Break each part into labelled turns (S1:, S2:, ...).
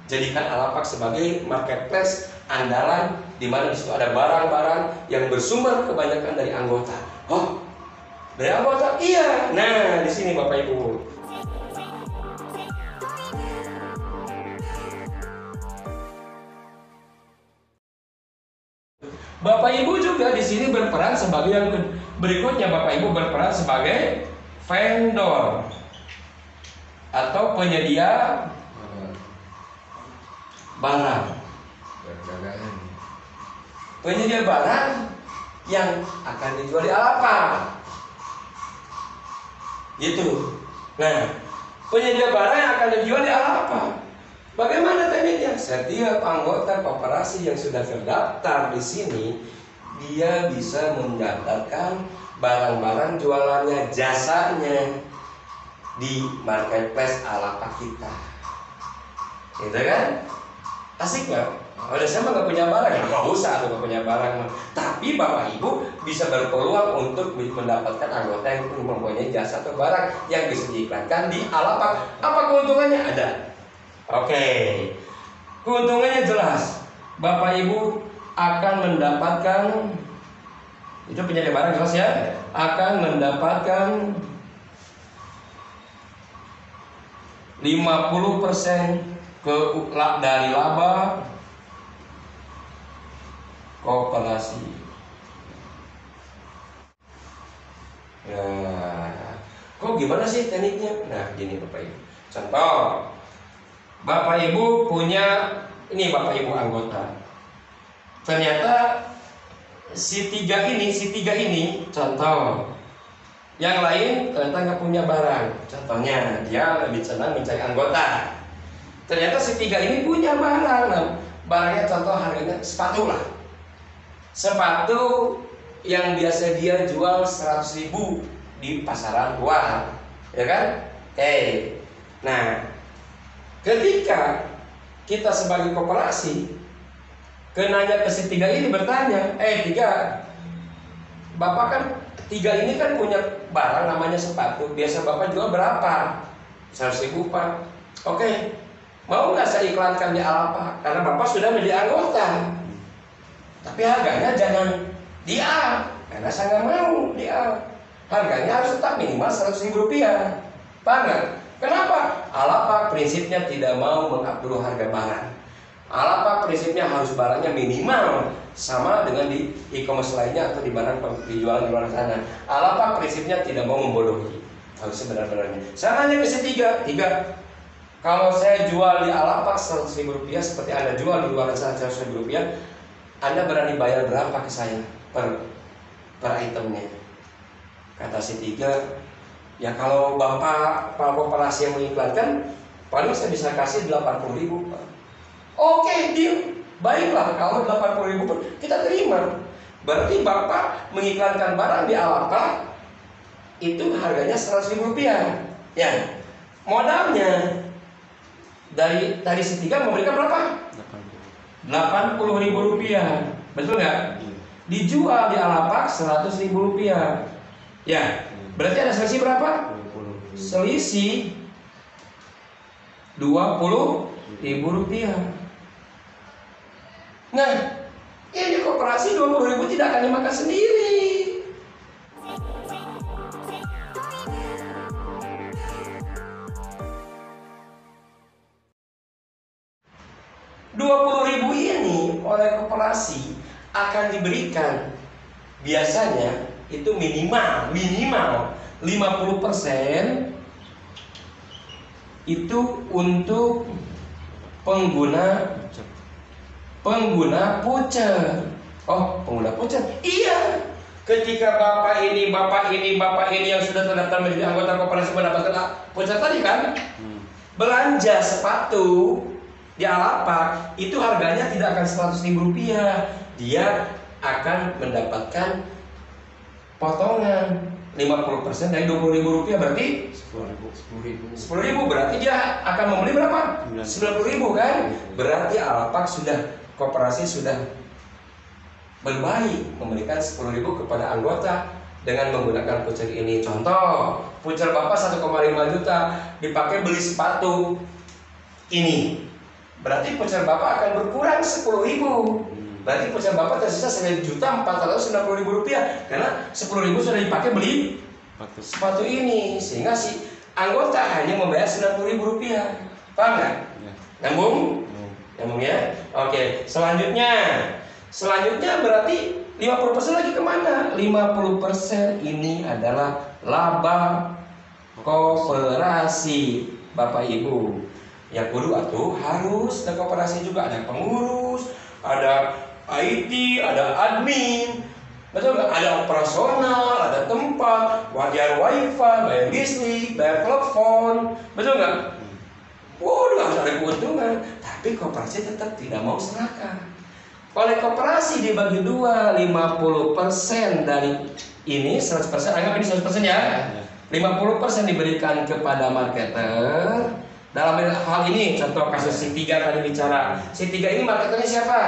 S1: jadikan Alapak sebagai marketplace andalan, di mana di situ ada barang-barang yang bersumber kebanyakan dari anggota. Oh, dari anggota? Iya. Nah, di sini Bapak Ibu. Bapak Ibu juga di sini berperan sebagai yang berikutnya. Bapak Ibu berperan sebagai vendor atau penyedia barang. Penyedia barang yang akan dijual di Alapak. Gitu. Nah, penyedia barang yang akan dijual di Alapak. Bagaimana tekniknya? Setiap anggota koperasi yang sudah terdaftar di sini, dia bisa mendaftarkan barang-barang jualannya, jasanya di marketplace Alapak kita. Gitu kan? Asik nggak? Kalau saya nggak punya barang, ya nggak usah tuh nggak punya barang. Tapi Bapak Ibu bisa berpeluang untuk mendapatkan anggota yang mempunyai jasa atau barang yang bisa diiklankan di Alapak. Apa keuntungannya? Ada. Oke, keuntungannya jelas. Bapak Ibu akan mendapatkan, itu penyedia barang jelas ya, akan mendapatkan 50% dari laba koperasi. Nah, kok gimana sih tekniknya? Nah, gini Bapak Ibu. Contoh, Bapak Ibu punya, ini Bapak Ibu anggota. Ternyata si tiga ini, contoh, yang lain ternyata nggak punya barang. Contohnya, dia lebih senang mencari anggota. Ternyata si tiga ini punya barang. Nah, barangnya contoh harganya sepatu lah. Sepatu yang biasa dia jual 100.000 di pasaran luar, ya kan? Nah, ketika kita sebagai koperasi kenanya ke si tiga ini bertanya, tiga, Bapak kan tiga ini kan punya barang namanya sepatu, biasa Bapak jual berapa? 100.000 Pak. Oke, mau nggak saya iklankan di Alapak? Karena Bapak sudah menjadi anggota. Tapi harganya jangan di A, karena saya nggak mau di A. Harganya harus tetap minimal 100.000 rupiah. Paham nggak? Kenapa? Alapak prinsipnya tidak mau mengatur harga barang. Alapak prinsipnya harus barangnya minimal sama dengan di e-commerce lainnya atau di barang dijual di luar sana. Alapak prinsipnya tidak mau membodohi. Harus sebenarnya. Saya nanya ke si tiga. Kalau saya jual di Alapak 100.000 rupiah seperti Anda jual di luar sana 100.000 rupiah, Anda berani bayar berapa ke saya per itemnya? Kata si tiga, ya kalau Bapak koperasi yang mengiklankan, paling saya bisa kasih 80.000 Pak. Oke, deal. Baiklah, kalau 80.000 pun kita terima. Berarti Bapak mengiklankan barang di Alapak itu harganya 100.000 rupiah. Ya, modalnya dari tadi si tiga memberikan berapa? 80.000 rupiah. Betul nggak? Dijual di Alapak 100.000 rupiah. Ya, berarti ada selisih berapa? Selisih 20.000 rupiah. Nah, ini koperasi 20.000 tidak akan dimakan sendiri. Rp20.000 ini oleh koperasi akan diberikan biasanya itu minimal 50% itu untuk pengguna voucher. Oh, pengguna voucher. Iya. Ketika bapak ini yang sudah terdaftar menjadi anggota koperasi mendapatkan voucher tadi kan, belanja sepatu di Alapak itu harganya tidak akan 100.000 rupiah. Dia akan mendapatkan potongan 50% dari 20.000 rupiah, berarti 10.000. Berarti dia akan membeli berapa? 90.000 kan? Berarti Alapak koperasi sudah berbaik memberikan 10.000 kepada anggota dengan menggunakan voucher ini. Contoh, voucher Bapak 1,5 juta dipakai beli sepatu ini. berarti puncak Bapak akan berkurang 10.000. Berarti puncak Bapak tersisa 1.490.000 rupiah, karena 10.000 sudah dipakai beli sepatu ini, sehingga si anggota hanya membayar 90.000 rupiah. Paham nggak?
S2: Ya.
S1: Nyambung? Nyambung ya? Oke, selanjutnya berarti 50% lagi kemana? 50% ini adalah laba koperasi, Bapak Ibu. Yang kudu atuh harus ada koperasi juga, ada pengurus, ada IT, ada admin, betul nggak? Ada operasional, ada tempat, bayar wifi, bayar listrik, bayar telepon, betul nggak? Waduh, harus ada keuntungan. Tapi koperasi tetap tidak mau serakah. Oleh koperasi dibagi dua, 50% dari ini 100%, anggap ini 100% ya. 50% diberikan kepada marketer. Dalam hal ini, contoh kasus si Tiga tadi bicara. Si Tiga ini marketernya siapa?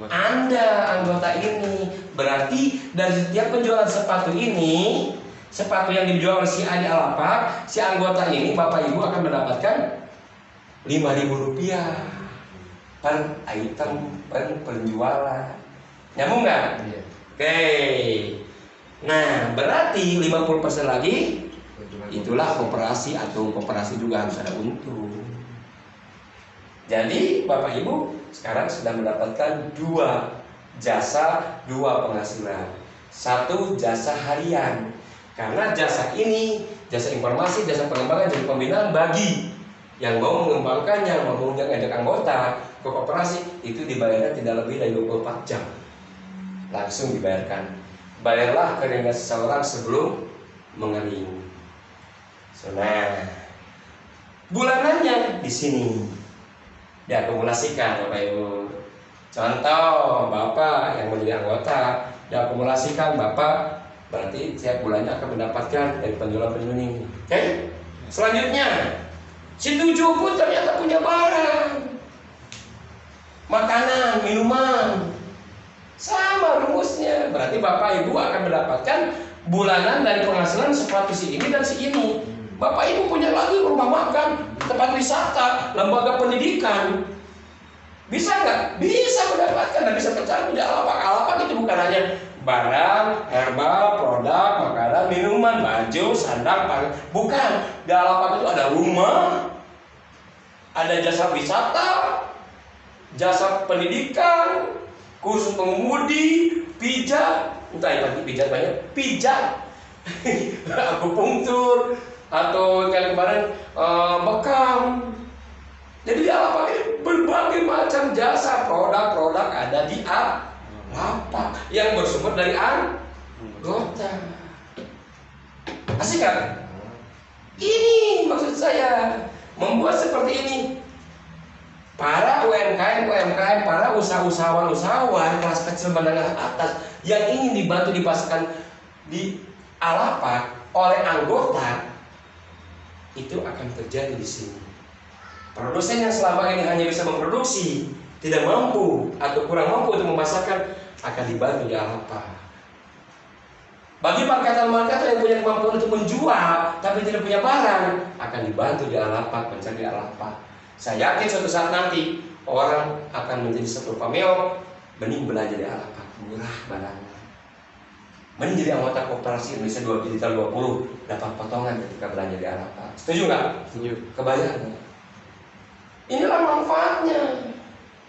S1: Anda, anggota ini. Berarti dari setiap penjualan sepatu ini, sepatu yang dijual oleh si A di Alapak, si anggota ini, Bapak Ibu akan mendapatkan 5.000 rupiah per item, per penjualan. Nyambung nggak?
S2: Iya.
S1: Oke. Nah, berarti 50% lagi, itulah koperasi, atau koperasi juga harus ada untung. Jadi Bapak Ibu sekarang sudah mendapatkan 2 jasa, 2 penghasilan. 1 jasa harian. Karena jasa ini, jasa informasi, jasa pengembangan, jasa pembinaan bagi yang mau mengembangkan, yang mau mengajak anggota ke koperasi, itu dibayarnya tidak lebih dari 24 jam. Langsung dibayarkan. Bayarlah keringat seseorang sebelum mengering. Nah, bulanannya di sini diakumulasikan, Bapak Ibu. Contoh, Bapak yang menjadi anggota diakumulasikan, Bapak berarti tiap bulannya akan mendapatkan dari penjualan ini. Oke? Selanjutnya, si 7 pun ternyata punya barang, makanan, minuman, sama rumusnya. Berarti Bapak Ibu akan mendapatkan bulanan dari penghasilan sepatu si ini dan si ini. Bapak Ibu punya lagi rumah makan, tempat wisata, lembaga pendidikan. Bisa nggak? Bisa mendapatkan dan bisa mencari di Alapak. Alapak itu bukan hanya barang, herbal, produk, makanan, minuman, baju, sandal, pakaian. Bukan. Di Alapak itu ada rumah, ada jasa wisata, jasa pendidikan, kursus pengemudi, pijat, entah itu pijat banyak, pijat, akupunktur, atau yang kemarin bekam. Jadi di Alapak ini berbagai macam jasa, produk-produk ada di Alapak yang bersumber dari anggota. Asik kan? Ini maksud saya, membuat seperti ini. Para UMKM, para usahawan kelas kecil menengah atas yang ingin dibantu dipasarkan di Alapak oleh anggota, itu akan terjadi di sini. Produsen yang selama ini hanya bisa memproduksi, tidak mampu atau kurang mampu untuk memasarkan, akan dibantu di Alapak. Bagi marketer-marketer yang punya kemampuan untuk menjual tapi tidak punya barang, akan dibantu di Alapak, mencari di Alapak. Saya yakin suatu saat nanti orang akan menjadi satu pameo, mending belanja di Alapak, murah barangnya. Mending jadi anggota koperasi Indonesia Digital 20, dapat potongan ketika belanja di Alapak. Setuju nggak?
S2: Setuju.
S1: Kebayang? Inilah manfaatnya.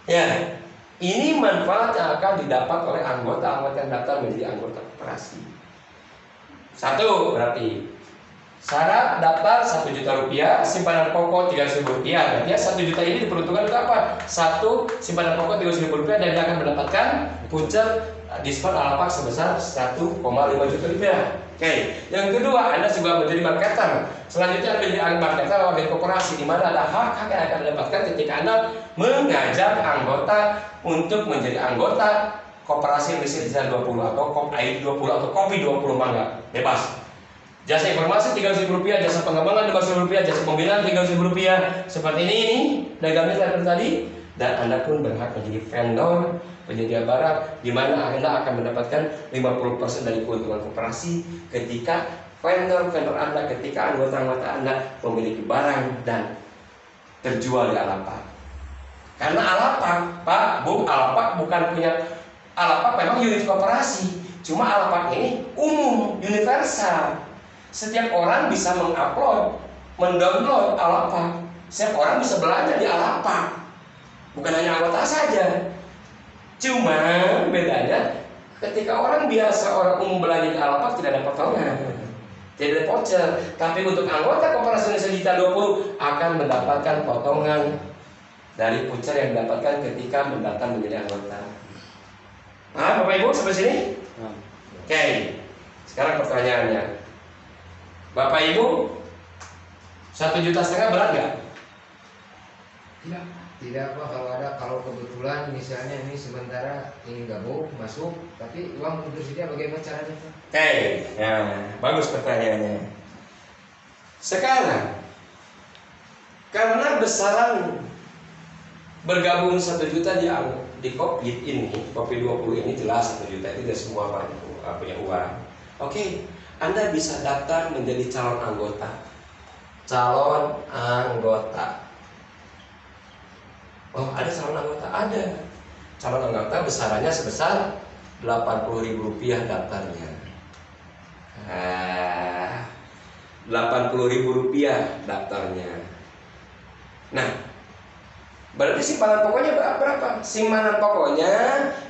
S1: Ya, ini manfaat yang akan didapat oleh anggota-anggota yang daftar menjadi anggota koperasi. 1, berarti syarat daftar 1 juta rupiah, simpanan pokok 300.000 rupiah. Berarti 1 juta ini diperuntukkan untuk apa? 1, simpanan pokok 300.000 rupiah, dan dia akan mendapatkan voucher diskon Alapak sebesar 1,5 juta rupiah. Oke. Yang kedua, Anda juga menjadi marketer. Selanjutnya Anda menjadi marketer oleh koperasi, di mana ada hak-hak yang akan didapatkan ketika Anda mengajak anggota untuk menjadi anggota koperasi Indonesia Digital 20 atau KOP 20 atau Kopi 20, mangga bebas. Jasa informasi 300.000 rupiah, jasa pengembangan 500.000 rupiah, jasa pembinaan 300.000 rupiah. Seperti ini dagangannya seperti tadi. Dan Anda pun berhak menjadi vendor, penyedia barang, di mana Anda akan mendapatkan 50% dari keuntungan koperasi ketika vendor-vendor Anda, ketika anggota-anggota Anda memiliki barang dan terjual di Alapak. Karena Alapak, Pak, Bu, Alapak bukan punya, Alapak memang unit koperasi. Cuma Alapak ini umum, universal. Setiap orang bisa mengupload, mendownload Alapak. Setiap orang bisa belanja di Alapak. Bukan hanya anggota saja. Cuma bedanya ketika orang biasa, orang umum belanja di Alapak tidak ada potongan, tidak ada voucher. Tapi untuk anggota Koperasi Indonesia Digital 20 akan mendapatkan potongan dari voucher yang didapatkan ketika mendaftar menjadi anggota. Nah, Bapak Ibu sampai sini? Oke. Sekarang pertanyaannya, Bapak Ibu 1,5 juta berat nggak?
S2: Tidak Pak, kalau kebetulan misalnya ini sementara ini gabung masuk, tapi uang tersedia bagaimana caranya Pak?
S1: Oke, ya bagus pertanyaannya. Sekarang karena besaran bergabung 1 juta di Kopi ini, Kopi 20 ini jelas 1 juta itu tidak semua punya uang. Oke, Anda bisa daftar menjadi calon anggota. Calon anggota. Oh, ada calon anggota? Ada. Calon anggota besarannya sebesar Rp80.000 daftarnya. Rp80.000 daftarnya. Nah, berarti simpanan pokoknya berapa? Simpanan pokoknya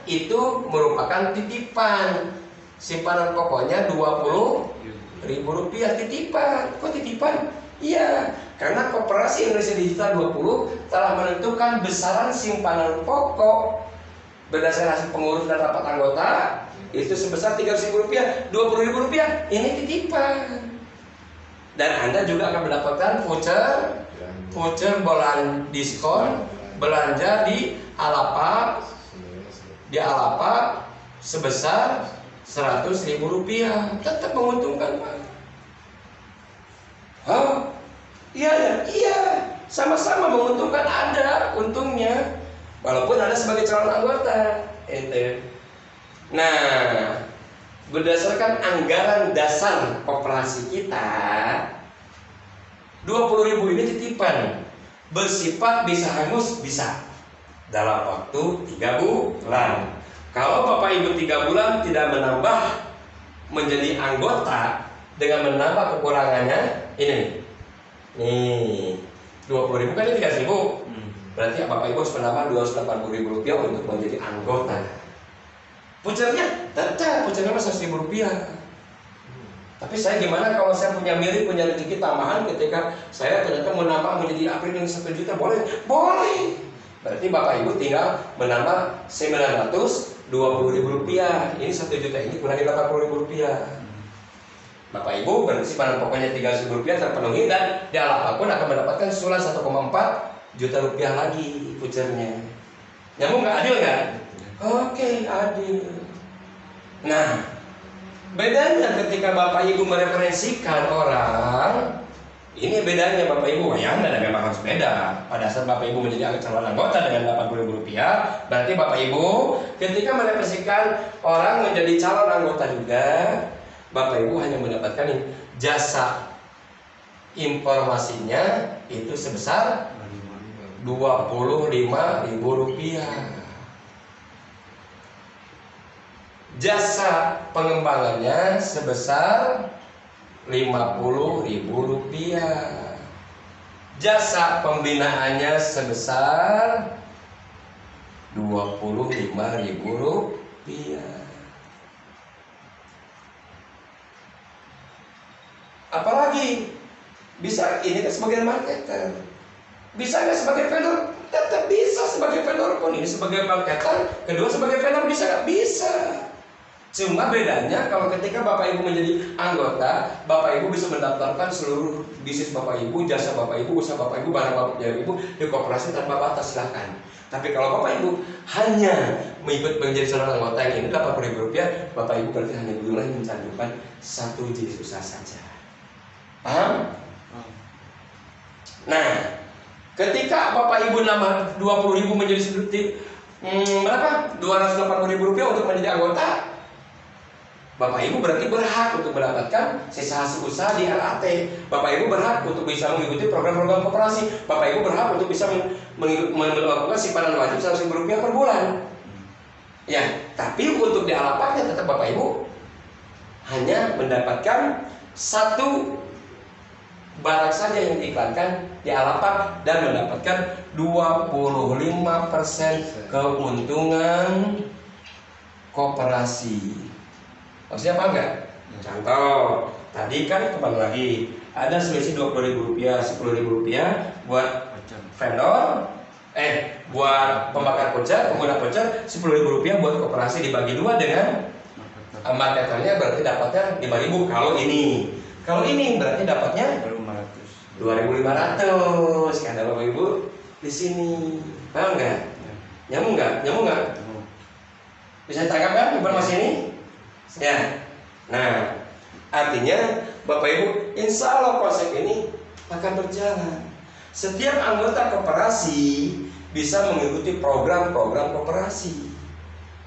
S1: itu merupakan titipan. Simpanan pokoknya Rp20.000 titipan. Kok titipan? Iya, karena Koperasi Indonesia Digital 20 telah menentukan besaran simpanan pokok berdasarkan hasil pengurus dan rapat anggota itu sebesar Rp300.000, Rp20.000 ini titipan. Dan Anda juga akan mendapatkan voucher diskon belanja di Alapak sebesar Rp100.000. Tetap menguntungkan, Pak. Oh, iya, sama-sama menguntungkan, ada untungnya, walaupun ada sebagai calon anggota. Nah, berdasarkan anggaran dasar koperasi kita, Rp20.000 ini titipan, bersifat bisa hangus, bisa dalam waktu 3 bulan. Kalau Bapak Ibu 3 bulan tidak menambah menjadi anggota dengan menambah kekurangannya, ini nih 20.000 kan ini 3.000, berarti Bapak Ibu harus menambah Rp280.000 untuk menjadi anggota. Vouchernya tetap, vouchernya Rp100.000. Tapi saya gimana kalau saya punya rezeki tambahan ketika saya ternyata menambah menjadi April yang 1 juta, boleh? Boleh. Berarti Bapak Ibu tinggal menambah Rp920.000. Ini 1 juta ini kurangi Rp80.000. Bapak Ibu berarti simpanan pokoknya Rp300.000 terpenuhi, dan di Alapak pun akan mendapatkan susulan Rp1,4 juta lagi vouchernya. Nyambung nggak? Adil nggak? Oke, adil. Nah, bedanya ketika Bapak Ibu mereferensikan orang, ini bedanya Bapak Ibu. Ya, Anda memang harus beda. Pada saat Bapak Ibu menjadi calon anggota dengan Rp80.000, berarti Bapak Ibu ketika mereferensikan orang menjadi calon anggota juga, Bapak Ibu hanya mendapatkan jasa informasinya itu sebesar Rp25.000. Jasa pengembangannya sebesar Rp50.000. Jasa pembinaannya sebesar Rp25.000. Apalagi bisa ini kan sebagai marketer, bisa nggak sebagai vendor? Tetap bisa sebagai vendor pun. Ini sebagai marketer, kedua sebagai vendor bisa nggak? Bisa. Cuma bedanya kalau ketika Bapak Ibu menjadi anggota, Bapak Ibu bisa mendaftarkan seluruh bisnis Bapak Ibu, jasa Bapak Ibu, usaha Bapak Ibu, barang Bapak Ibu di koperasi tanpa batas, silahkan. Tapi kalau Bapak Ibu hanya mengikut menjadi seorang anggota yang ini Rp80.000, Bapak Ibu berarti hanya boleh mencantumkan 1 jenis usaha saja. Paham? Nah, ketika Bapak Ibu nambah Rp20.000 menjadi berapa? Rp280.000 untuk menjadi anggota. Bapak Ibu berarti berhak untuk mendapatkan sisa hasil usaha di LAT. Bapak Ibu berhak untuk bisa mengikuti program-program koperasi. Bapak Ibu berhak untuk bisa melakukan simpanan wajib Rp100.000 per bulan. Ya, tapi untuk di Alapaknya tetap Bapak Ibu hanya mendapatkan satu barang saja yang diiklankan di Alapak dan mendapatkan 25% keuntungan koperasi. Maksudnya apa enggak? Contoh, tadi kan kembali lagi ada selisih Rp20.000, Rp10.000 buat vendor, buat pembakar voucher, pengguna voucher, Rp10.000 buat koperasi dibagi 2 dengan marketernya berarti dapatnya Rp5.000 kalau ini berarti dapatnya Rp2.500 karena Bapak Ibu di sini. Paham enggak? Nyambung enggak? Bisa tangkap kan informasi ini? Ya. Nah, artinya Bapak Ibu, insya Allah konsep ini akan berjalan. Setiap anggota koperasi bisa mengikuti program-program koperasi.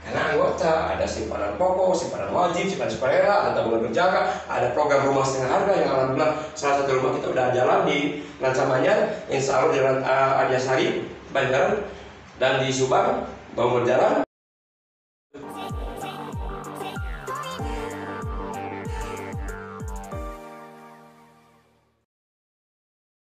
S1: Karena anggota ada simpanan pokok, simpanan wajib, simpanan sukarela, ada tabungan berjangka, ada program rumah setengah harga yang alhamdulillah salah satu rumah kita udah jalan di Lansamanya, insya Allah di Arjasari, Banjaran, dan di Subang baru berjalan.